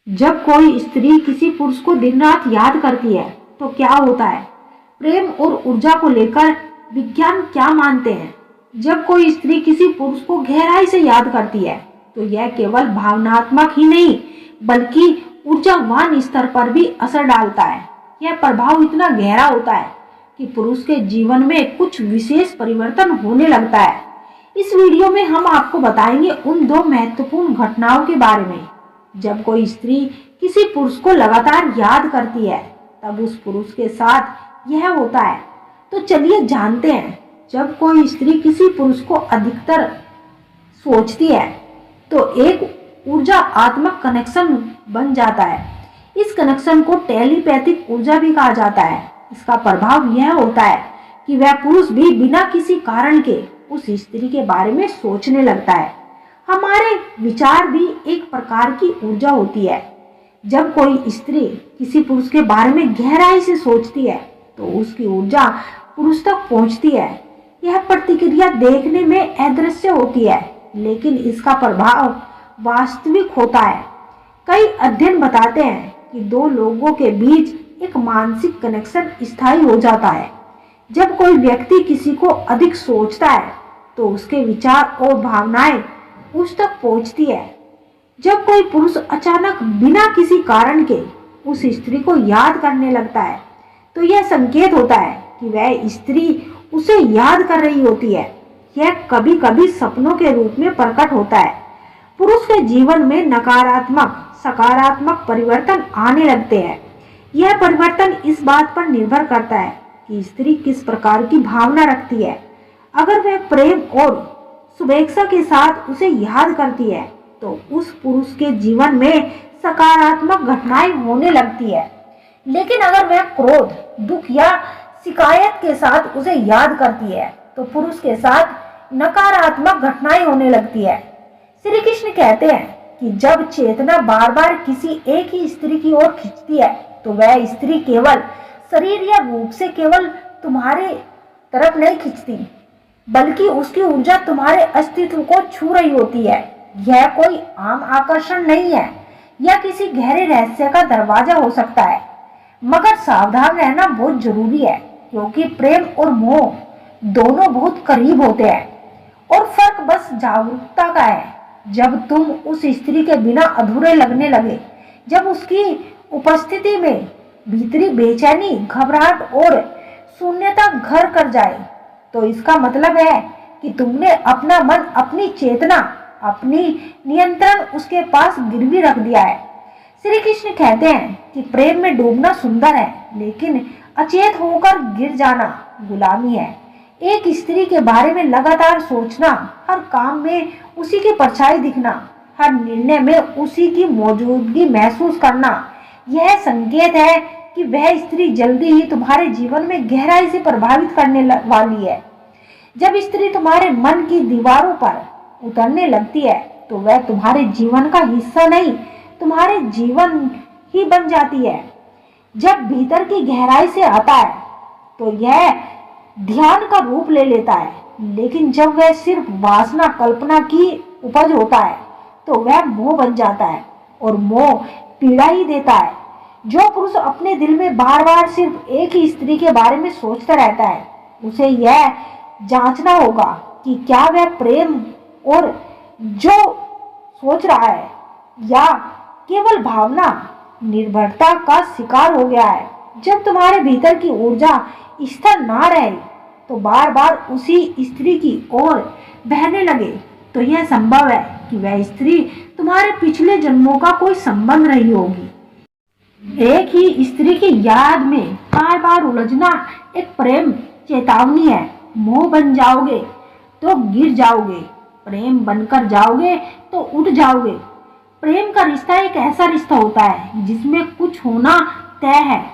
जब कोई स्त्री किसी पुरुष को दिन रात याद करती है तो क्या होता है? प्रेम और ऊर्जा को लेकर विज्ञान क्या मानते हैं? जब कोई स्त्री किसी पुरुष को गहराई से याद करती है तो यह केवल भावनात्मक ही नहीं बल्कि ऊर्जावान स्तर पर भी असर डालता है। यह प्रभाव इतना गहरा होता है कि पुरुष के जीवन में कुछ विशेष परिवर्तन होने लगता है। इस वीडियो में हम आपको बताएंगे उन दो महत्वपूर्ण घटनाओं के बारे में। जब कोई स्त्री किसी पुरुष को लगातार याद करती है तब उस पुरुष के साथ यह होता है। तो चलिए जानते हैं। जब कोई स्त्री किसी पुरुष को अधिकतर सोचती है तो एक ऊर्जात्मक कनेक्शन बन जाता है। इस कनेक्शन को टेलीपैथिक ऊर्जा भी कहा जाता है। इसका प्रभाव यह होता है कि वह पुरुष भी बिना किसी कारण के उस स्त्री के बारे में सोचने लगता है। हमारे विचार भी एक प्रकार की ऊर्जा होती है। जब कोई स्त्री किसी पुरुष के बारे में गहराई से सोचती है तो उसकी ऊर्जा पुरुष तक पहुंचती है। यह प्रतिक्रिया देखने में अदृश्य होती है लेकिन इसका प्रभाव वास्तविक होता है। कई अध्ययन बताते हैं कि दो लोगों के बीच एक मानसिक कनेक्शन स्थायी हो जाता है। जब कोई व्यक्ति किसी को अधिक सोचता है तो उसके विचार और भावनाएं उस तक पहुंचती है। जब कोई पुरुष अचानक बिना किसी कारण के उस स्त्री को याद करने लगता है तो यह संकेत होता है कि वह स्त्री उसे याद कर रही होती है। यह कभी कभी सपनों के रूप में प्रकट होता है। पुरुष के जीवन में नकारात्मक सकारात्मक परिवर्तन आने लगते हैं। यह परिवर्तन इस बात पर निर्भर करता है कि स्त्री किस प्रकार की भावना रखती है। अगर वह प्रेम और शुभेच्छा के साथ उसे याद करती है तो उस पुरुष के जीवन में सकारात्मक घटनाएं होने लगती है। लेकिन अगर वह क्रोध, दुख या शिकायत के साथ उसे याद करती है तो पुरुष के साथ नकारात्मक घटनाएं होने लगती है। श्री कृष्ण कहते हैं कि जब चेतना बार बार किसी एक ही स्त्री की ओर खींचती है तो वह स्त्री केवल शरीर या रूप से केवल तुम्हारे तरफ नहीं खींचती बल्कि उसकी ऊर्जा तुम्हारे अस्तित्व को छू रही होती है। यह कोई आम आकर्षण नहीं है या किसी गहरे रहस्य का दरवाजा हो सकता है। मगर सावधान रहना बहुत जरूरी है क्योंकि प्रेम और मोह दोनों बहुत करीब होते हैं और फर्क बस जागरूकता का है। जब तुम उस स्त्री के बिना अधूरे लगने लगे, जब उसकी उपस्थिति में भीतरी बेचैनी, घबराहट और शून्यता घर कर जाए तो इसका मतलब है कि तुमने अपना मन, अपनी चेतना, अपनी नियंत्रण उसके पास गिरवी रख दिया है। श्री कृष्ण कहते हैं कि प्रेम में डूबना सुंदर है लेकिन अचेत होकर गिर जाना गुलामी है। एक स्त्री के बारे में लगातार सोचना, हर काम में उसी की परछाई दिखना, हर निर्णय में उसी की मौजूदगी महसूस करना, यह संकेत है कि वह स्त्री जल्दी ही तुम्हारे जीवन में गहराई से प्रभावित करने वाली है। जब स्त्री तुम्हारे मन की दीवारों पर उतरने लगती है तो वह तुम्हारे जीवन का हिस्सा नहीं, तुम्हारे जीवन ही बन जाती है। जब भीतर की गहराई से आता है तो यह ध्यान का रूप ले लेता है, लेकिन जब वह सिर्फ वासना, कल्पना की उपज होता है तो वह मोह बन जाता है और मोह पीड़ा ही देता है। जो पुरुष अपने दिल में बार बार सिर्फ एक ही स्त्री के बारे में सोचता रहता है उसे यह जांचना होगा कि क्या वह प्रेम और जो सोच रहा है या केवल भावना निर्भरता का शिकार हो गया है। जब तुम्हारे भीतर की ऊर्जा स्थिर ना रहे तो बार बार उसी स्त्री की ओर बहने लगे तो यह संभव है कि वह स्त्री तुम्हारे पिछले जन्मों का कोई संबंध रही होगी। एक ही स्त्री की याद में बार बार उलझना एक प्रेम चेतावनी है। मोह बन जाओगे तो गिर जाओगे, प्रेम बनकर जाओगे तो उठ जाओगे। प्रेम का रिश्ता एक ऐसा रिश्ता होता है जिसमें कुछ होना तय है।